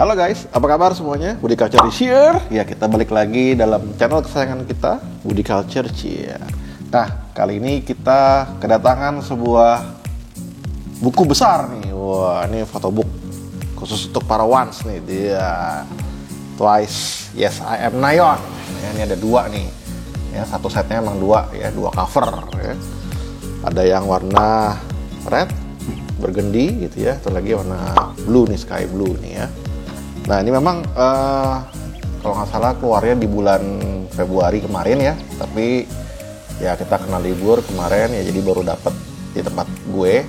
Halo guys, apa kabar semuanya? Budi Culture is here. Ya, kita balik lagi dalam channel kesayangan kita, Budi Culture Cheer. Nah, kali ini kita kedatangan sebuah buku besar nih. Wah, ini photobook khusus untuk para ones nih. Dia Twice, Yes I Am Nayeon. Ya, ini ada dua nih. Ya, satu setnya emang dua ya, dua cover ya. Ada yang warna red, burgundy gitu ya, atau lagi warna blue nih, sky blue nih ya. Nah, ini memang kalau nggak salah keluarnya di bulan Februari kemarin ya, tapi ya kita kena libur kemarin ya, jadi baru dapat di tempat gue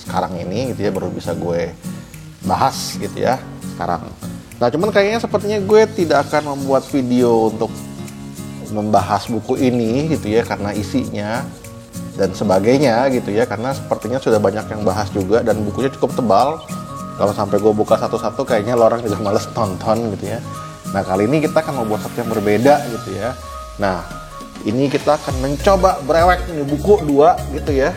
sekarang ini gitu ya, baru bisa gue bahas gitu ya sekarang. Nah, cuman kayaknya sepertinya gue tidak akan membuat video untuk membahas buku ini gitu ya, karena isinya dan sebagainya gitu ya, karena sepertinya sudah banyak yang bahas juga dan bukunya cukup tebal. Kalau sampai gue buka satu-satu kayaknya lo orang juga males nonton gitu ya. Nah, kali ini kita akan membuat sesuatu yang berbeda gitu ya. Nah, ini kita akan mencoba brewek nih buku dua gitu ya.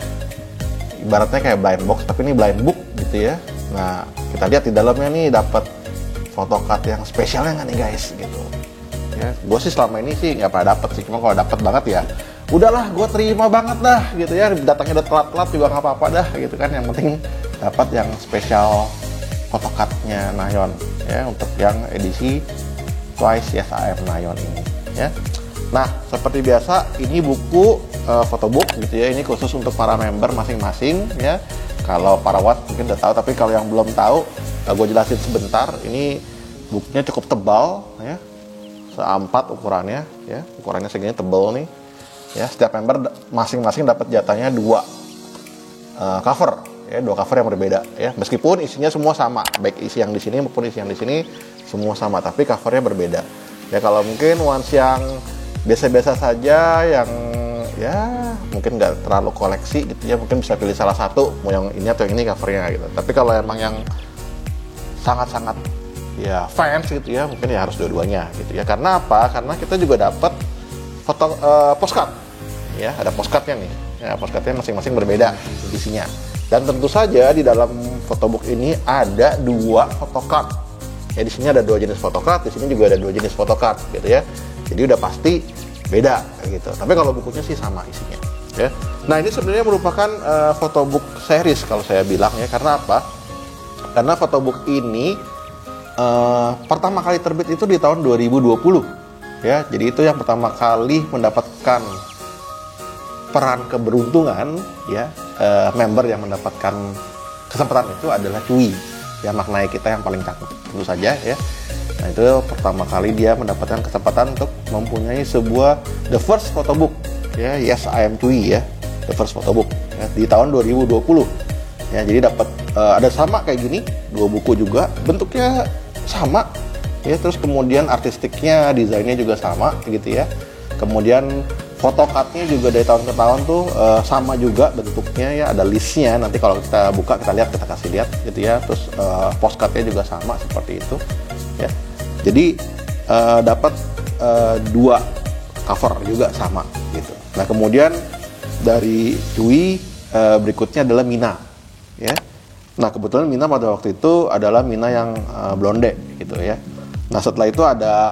Ibaratnya kayak blind box, tapi ini blind book gitu ya. Nah, kita lihat di dalamnya nih dapat photocard yang spesialnya nggak nih guys gitu. Ya, gue sih selama ini sih nggak pernah dapet sih, cuma kalau dapet banget ya udahlah gue terima banget dah gitu ya, datangnya udah telat-telat juga nggak apa-apa dah gitu kan, yang penting dapat yang spesial photocardnya Nayeon ya, untuk yang edisi Twice Yes I Am Nayeon ini ya. Nah, seperti biasa ini buku photobook gitu ya, ini khusus untuk para member masing-masing ya. Kalau para wat mungkin udah tahu, tapi kalau yang belum tahu gue jelasin sebentar. Ini bukunya cukup tebal ya, A4 ukurannya ya, ukurannya segini tebal nih ya. Setiap member masing-masing dapat jatahnya dua cover ya, dua cover yang berbeda ya, meskipun isinya semua sama, baik isi yang di sini maupun isi yang di sini semua sama, tapi covernya berbeda ya. Kalau mungkin ones yang biasa-biasa saja, yang ya mungkin nggak terlalu koleksi gitu ya, mungkin bisa pilih salah satu, mau yang ini atau yang ini covernya gitu. Tapi kalau emang yang sangat-sangat ya fans gitu ya, mungkin ya harus dua-duanya gitu ya. Karena apa? Karena kita juga dapat foto postcard ya, ada postcardnya nih ya, postcardnya masing-masing berbeda isinya. Dan tentu saja di dalam photobook ini ada dua photocard ya, di sini ada dua jenis photocard, di sini juga ada dua jenis photocard gitu ya. Jadi udah pasti beda gitu, tapi kalau bukunya sih sama isinya ya. Nah, ini sebenarnya merupakan photobook series kalau saya bilang ya. Karena apa? Karena photobook ini pertama kali terbit itu di tahun 2020 ya. Jadi itu yang pertama kali mendapatkan peran keberuntungan ya, member yang mendapatkan kesempatan itu adalah Cui ya, maknai kita yang paling cakep tentu saja ya. Nah, itu pertama kali dia mendapatkan kesempatan untuk mempunyai sebuah the first photobook ya, Yes I Am Cui ya, the first photobook ya, di tahun 2020 ya. Jadi dapat ada sama kayak gini, dua buku juga, bentuknya sama ya, terus kemudian artistiknya, desainnya juga sama gitu ya. Kemudian photocardnya juga dari tahun ke tahun tuh sama juga bentuknya ya, ada listnya, nanti kalau kita buka kita lihat, kita kasih lihat gitu ya. Terus postcardnya juga sama seperti itu ya. Jadi dapat dua cover juga sama gitu. Nah, kemudian dari Cui berikutnya adalah Mina ya. Nah, kebetulan Mina pada waktu itu adalah Mina yang blonde gitu ya. Nah, setelah itu ada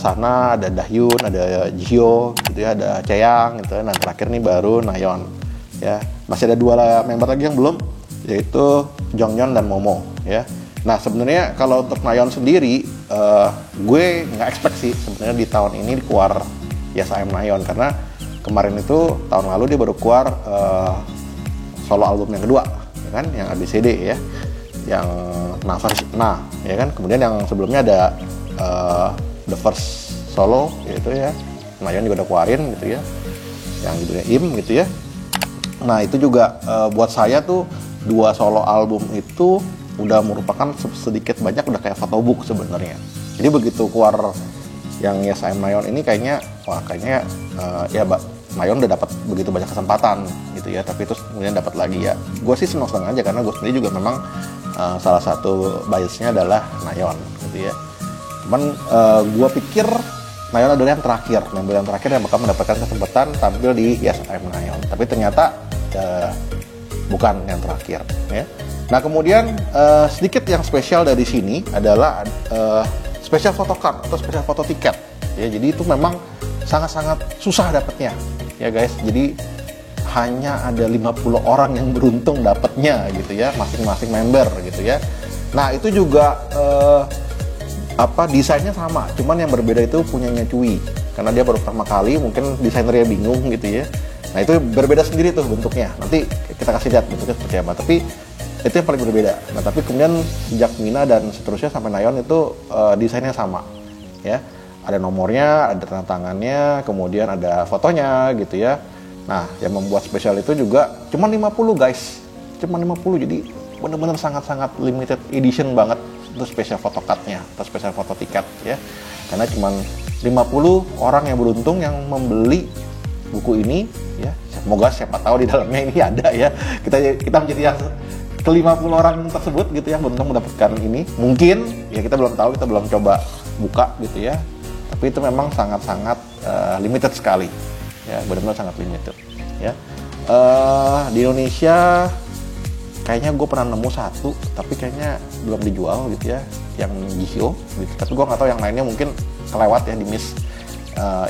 Sana, ada Dahyun, ada Jihyo gitu ya, ada Chaeyang gitu ya. Nah, terakhir nih baru Nayeon ya. Masih ada dua member lagi yang belum, yaitu Jonghyun dan Momo ya. Nah, sebenarnya kalau untuk Nayeon sendiri gue nggak expect sih sebenarnya di tahun ini keluar Yes I Am Nayeon, karena kemarin itu tahun lalu dia baru keluar solo album yang kedua ya kan, yang ABCD ya, yang Nah ya kan. Kemudian yang sebelumnya ada the first solo gitu ya, Nayeon juga udah keluarin gitu ya, yang judulnya Im gitu ya. Nah, itu juga buat saya tuh dua solo album itu udah merupakan sedikit banyak udah kayak photobook sebenarnya. Jadi begitu keluar yang Yes I Am Nayeon ini kayaknya wah, kayaknya ya Nayeon udah dapat begitu banyak kesempatan gitu ya, tapi terus kemudian dapat lagi ya. Gue sih senang-senang aja, karena gue sendiri juga memang salah satu biasnya adalah Nayeon gitu ya. Cuman gue pikir Nayeon adalah yang terakhir, member yang terakhir yang bakal mendapatkan kesempatan tampil di Yes I Am Nayeon. Tapi ternyata bukan yang terakhir ya. Nah kemudian sedikit yang spesial dari sini adalah special photo card atau special photo tiket ya. Jadi itu memang sangat-sangat susah dapatnya ya guys. Jadi hanya ada 50 orang yang beruntung dapatnya gitu ya, masing-masing member gitu ya. Nah itu juga desainnya sama, cuman yang berbeda itu punyanya Cuy, karena dia baru pertama kali, mungkin desainernya bingung gitu ya. Nah itu berbeda sendiri tuh bentuknya, nanti kita kasih lihat bentuknya seperti apa, tapi itu yang paling berbeda. Nah tapi kemudian sejak Mina dan seterusnya sampai Nayeon itu desainnya sama ya, ada nomornya, ada tanda tangannya, kemudian ada fotonya gitu ya. Nah yang membuat spesial itu juga cuma 50 guys, cuma 50, jadi benar-benar sangat-sangat limited edition banget itu special photo card-nya atau special photo tiket ya, karena cuma 50 orang yang beruntung yang membeli buku ini ya. Semoga siapa tahu di dalamnya ini ada ya, kita menjadi yang ke-50 orang tersebut gitu ya, beruntung mendapatkan ini. Mungkin ya kita belum tahu, kita belum coba buka gitu ya, tapi itu memang sangat-sangat limited sekali ya, benar-benar sangat limited ya. Di Indonesia kayaknya gue pernah nemu satu, tapi kayaknya belum dijual gitu ya, yang Jihyo gitu. Tapi gue nggak tahu yang lainnya, mungkin kelewat ya, di miss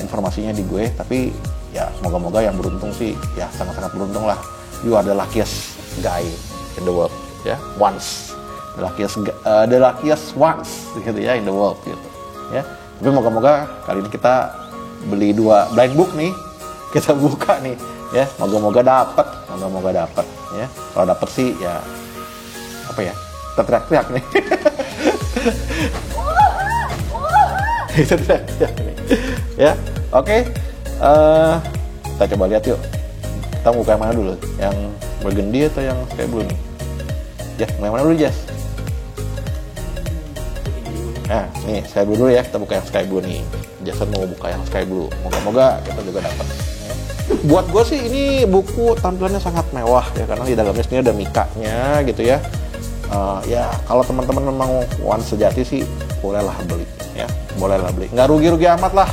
informasinya di gue. Tapi ya moga-moga yang beruntung sih ya sangat-sangat beruntung lah. You are the luckiest guy in the world ya, once the luckiest once gitu ya in the world gitu ya. Tapi moga-moga kali ini kita beli 2 blind book nih, kita buka nih ya, moga-moga dapat ya. Kalau dapat sih ya apa ya, kita teriak-teriak nih. Kita teriak-teriak nih ya. Oke, kita coba lihat yuk, kita buka yang mana dulu, yang burgundy atau yang sky blue nih? Jess, yang mana dulu Jess? Nah nih sky blue dulu ya, kita buka yang sky blue nih. Jason mau buka yang sky blue, moga-moga kita juga dapat. Buat gue sih ini buku tampilannya sangat mewah ya, karena di dalamnya sini ada mikanya gitu ya. Ya kalau teman-teman memang one sejati sih bolehlah beli ya, bolehlah beli, nggak rugi-rugi amat lah.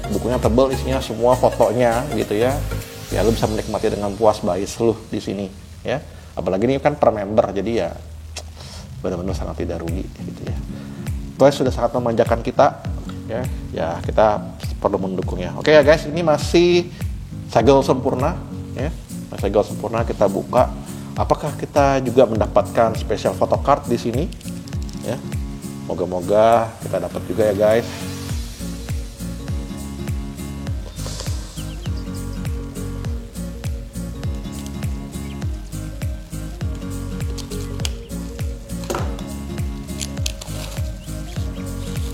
Bukunya tebel, isinya semua fotonya gitu ya. Ya lu bisa menikmati dengan puas bais lu di sini ya. Apalagi ini kan per member, jadi ya benar-benar sangat tidak rugi gitu ya. Guys sudah sangat memanjakan kita ya, ya kita perlu mendukungnya. Oke ya guys, ini masih segel sempurna ya, segel sempurna. Kita buka, apakah kita juga mendapatkan special photo card di sini ya. Moga-moga kita dapat juga ya guys.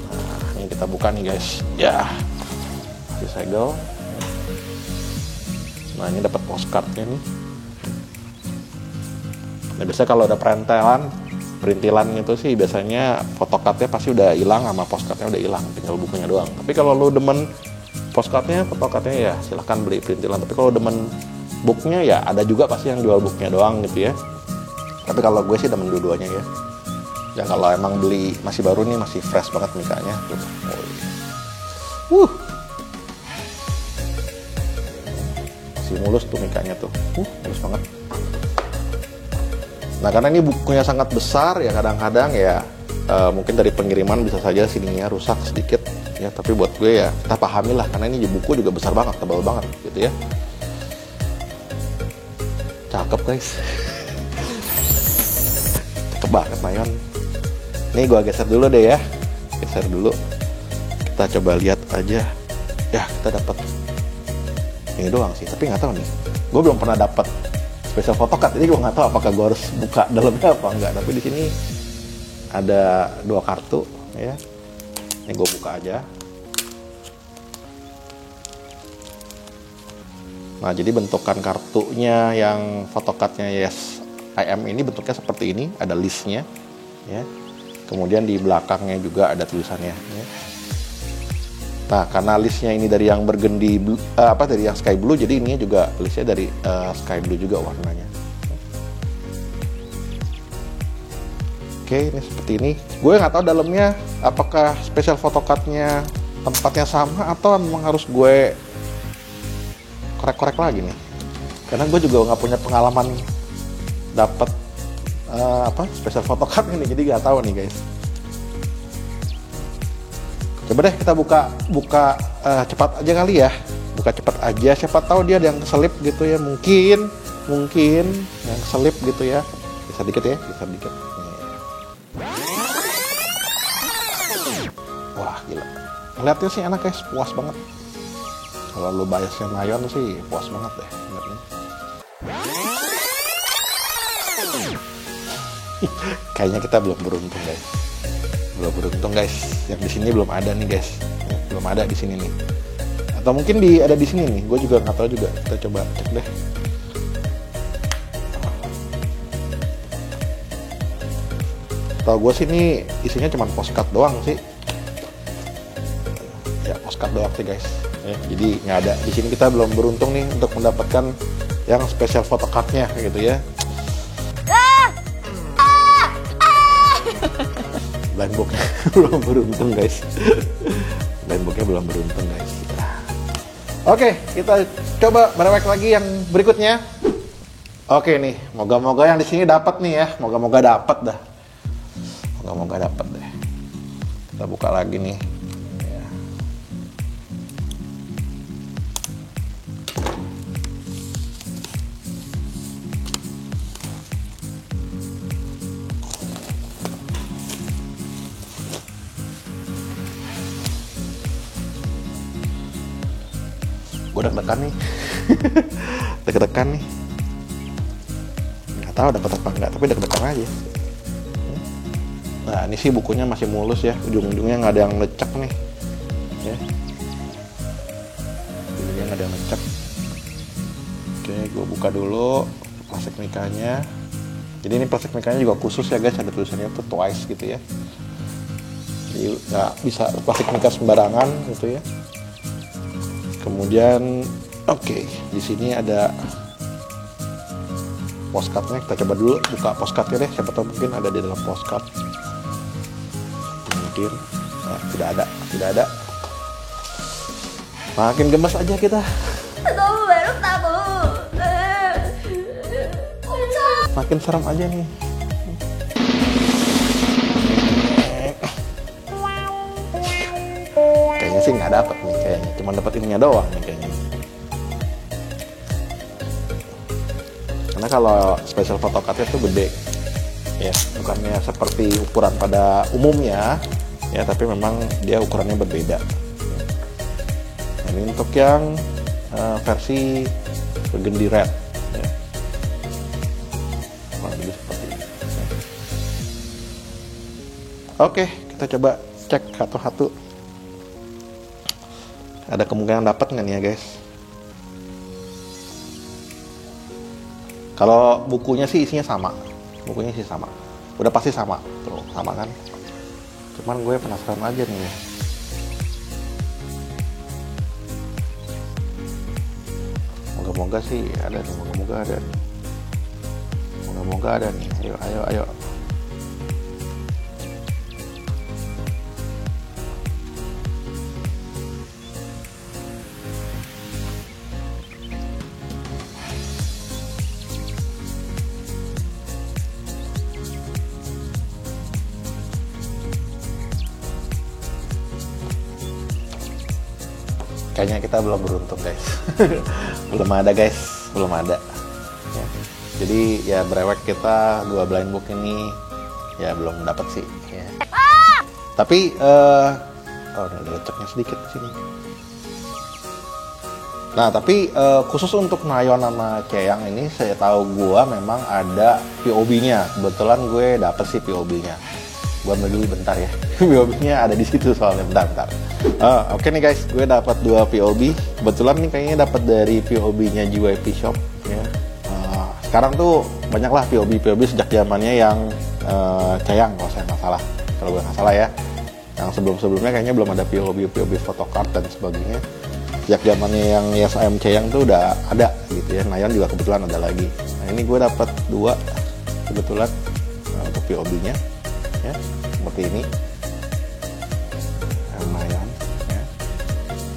Nah ini kita buka nih guys ya, masih segel. Nah ini dapat postcardnya nih. Nah biasanya kalau ada perintilan gitu sih biasanya photocardnya pasti udah hilang, sama postcardnya udah hilang, tinggal bukunya doang. Tapi kalau lu demen postcardnya, photocardnya ya silahkan beli perintilan. Tapi kalau demen booknya ya ada juga pasti yang jual booknya doang gitu ya. Tapi kalau gue sih demen dua-duanya ya. Ya kalau emang beli masih baru nih, masih fresh banget mikanya tuh. Mulus tuh mikanya tuh, mulus banget. Nah karena ini bukunya sangat besar ya, kadang-kadang ya mungkin dari pengiriman bisa saja sininya rusak sedikit ya. Tapi buat gue ya kita pahami lah, karena ini buku juga besar banget, tebal banget gitu ya. Cakep guys. Cakep banget Nayeon. Nih gue geser dulu deh ya, geser dulu. Kita coba lihat aja ya, kita dapat ini doang sih, tapi nggak tahu nih, gue belum pernah dapat special photo card, jadi gue nggak tahu apakah gue harus buka dalamnya apa enggak. Tapi di sini ada 2 kartu ya, ini gue buka aja. Nah jadi bentukan kartunya yang photocardnya Yes I Am ini bentuknya seperti ini, ada listnya ya. Kemudian di belakangnya juga ada tulisannya ya. Nah karena listnya ini dari yang burgundy blue, dari yang sky blue, jadi ini juga listnya dari sky blue juga warnanya. Oke, ini seperti ini. Gue nggak tahu dalamnya apakah special photocardnya tempatnya sama atau memang harus gue korek-korek lagi nih. Karena gue juga nggak punya pengalaman dapat special photocard ini, jadi nggak tahu nih guys. Coba deh kita buka cepat aja kali ya, buka cepat aja, siapa tahu dia ada yang keselip gitu ya, mungkin yang keselip gitu ya, bisa dikit ya, bisa dikit. Wah gila, ngeliatnya sih enak guys, puas banget. Kalau lu biasnya Nayon sih puas banget deh ngeliatnya. Kayaknya kita belum beruntung guys, yang di sini belum ada nih guys, belum ada di sini nih, atau mungkin ada di sini nih, gue juga nggak tahu juga. Kita coba cek deh. Tahu gue sih ini isinya cuma postcard doang sih, ya postcard doang sih guys ya, jadi nggak ada di sini. Kita belum beruntung nih untuk mendapatkan yang special photocardnya gitu ya. Blindbooknya belum beruntung guys. Blindbooknya belum beruntung guys. Oke, kita coba berewek lagi yang berikutnya. Oke nih, moga-moga yang di sini dapat nih ya. Moga-moga dapat dah. Moga-moga dapat deh. Kita buka lagi nih. Ya. Gue deg-degan nih. Deg-degan nih. Nggak tahu dapat apa enggak, tapi deg-degan aja. Nah ini sih bukunya masih mulus ya, ujung-ujungnya nggak ada yang lecek nih ya, ujungnya nggak ada yang lecek. Oke, gue buka dulu plastik mikanya. Jadi ini plastik mikanya juga khusus ya guys, ada tulisannya tuh twice gitu ya, jadi nggak bisa plastik mika sembarangan gitu ya. Kemudian oke, di sini ada postcardnya. Kita coba dulu buka postcardnya deh, siapa tahu mungkin ada di dalam postcard. Mungkin nah, tidak ada. Makin gemes aja kita. Makin serem aja nih. Kayaknya sih nggak dapet nih, kayaknya cuma dapat ininya doang nih kayaknya. Karena kalau special photocardnya tuh gede ya, bukannya seperti ukuran pada umumnya ya, tapi memang dia ukurannya berbeda. Nah, ini untuk yang versi burgundy red ya. Jadi seperti ini ya. Oke, kita coba cek satu-satu, ada kemungkinan dapat nggak nih ya guys. Kalau bukunya sih isinya sama, udah pasti sama, tuh sama kan. Cuman gue penasaran aja nih ya. Moga-moga sih ada nih, moga-moga ada nih. Ayo. Kayaknya kita belum beruntung guys. belum ada ya. Jadi ya berewek kita 2 blind book ini ya belum dapat sih ya. Tapi udah ada leceknya sedikit di sini. Nah tapi khusus untuk Nayon sama Ceyang ini, saya tahu gua memang ada POB-nya. Kebetulan gue dapet sih POB-nya. Gua ambil dulu bentar ya. POB-nya ada di situ soalnya, bentar. Oke nih guys, gue dapat 2 POB. Kebetulan nih kayaknya dapat dari POB-nya JYP Shop ya. Sekarang tuh banyaklah POB sejak zamannya yang Ceyang kalau saya nggak salah. Kalau gue nggak salah ya. Yang sebelumnya kayaknya belum ada POB photocard dan sebagainya. Sejak zamannya yang YesIM Ceyang tuh udah ada gitu ya. Nayon juga kebetulan ada lagi. Nah ini gue dapat 2 kebetulan untuk POB-nya ya, seperti ini. Lumayan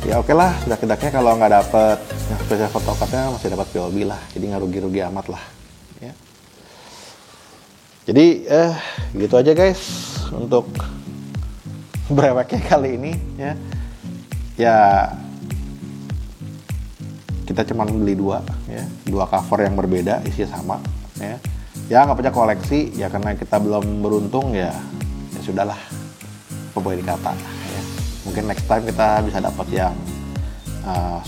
ya oke lah, sedak-sedaknya kalau nggak dapet yang spesial photocardnya masih dapat POB lah, jadi nggak rugi-rugi amat lah ya. Jadi gitu aja guys untuk breweknya kali ini ya. Ya kita cuma beli dua cover yang berbeda, isinya sama ya. Ya nggak punya koleksi ya karena kita belum beruntung ya sudahlah, apa boleh dikata ya. Mungkin next time kita bisa dapat yang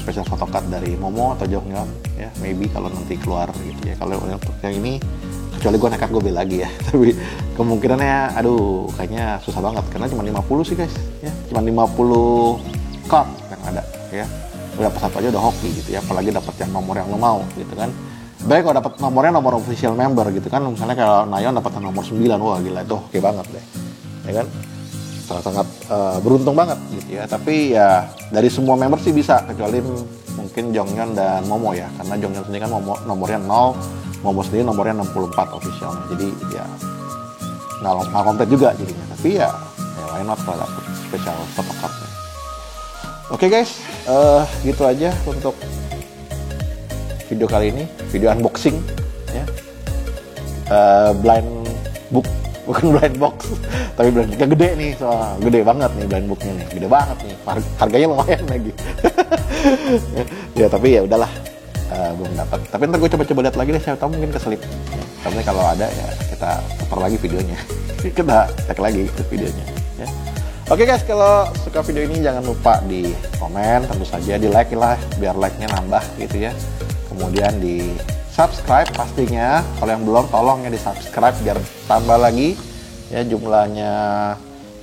special photocard dari Momo atau Jonghyun ya, maybe kalau nanti keluar gitu ya. Kalau untuk yang ini kecuali gue nekat gue beli lagi ya, tapi kemungkinannya aduh kayaknya susah banget karena cuma 50 sih guys ya, cuma 50 card yang ada ya. Udah dapat satu aja udah hoki gitu ya, apalagi dapat yang nomor yang lo mau gitu kan. Baik kalau dapat nomornya nomor official member gitu kan, misalnya kalau Nayeon dapat nomor 9, wah gila itu oke banget deh ya kan, sangat-sangat beruntung banget gitu ya. Tapi ya dari semua member sih bisa, kecuali mungkin Jonghyun dan Momo ya, karena Jonghyun sendiri kan nomornya 0, Momo sendiri nomornya 64 official, jadi ya nggak komplit juga jadinya. Tapi ya why not kalau dapet special photocardnya. Oke guys, gitu aja untuk video kali ini, video unboxing ya. Blind book, bukan blind box, tapi blind booknya gede nih, soal gede banget nih blind booknya nih, gede banget nih, harganya lumayan lagi. Ya tapi ya udahlah, belum dapat. Tapi ntar gue coba lihat lagi deh, saya tahu mungkin keselip. Tapi kalau ada ya kita putar lagi videonya, kita cek lagi itu videonya. Ya. Oke guys, kalau suka video ini jangan lupa di komen, tentu saja di like lah, biar like-nya nambah gitu ya. Kemudian di subscribe pastinya, kalau yang belum tolong ya di subscribe biar tambah lagi ya jumlahnya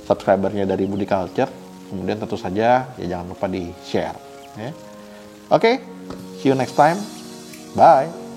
subscribernya dari Budi Culture. Kemudian tentu saja ya jangan lupa di share ya. Oke, see you next time, bye.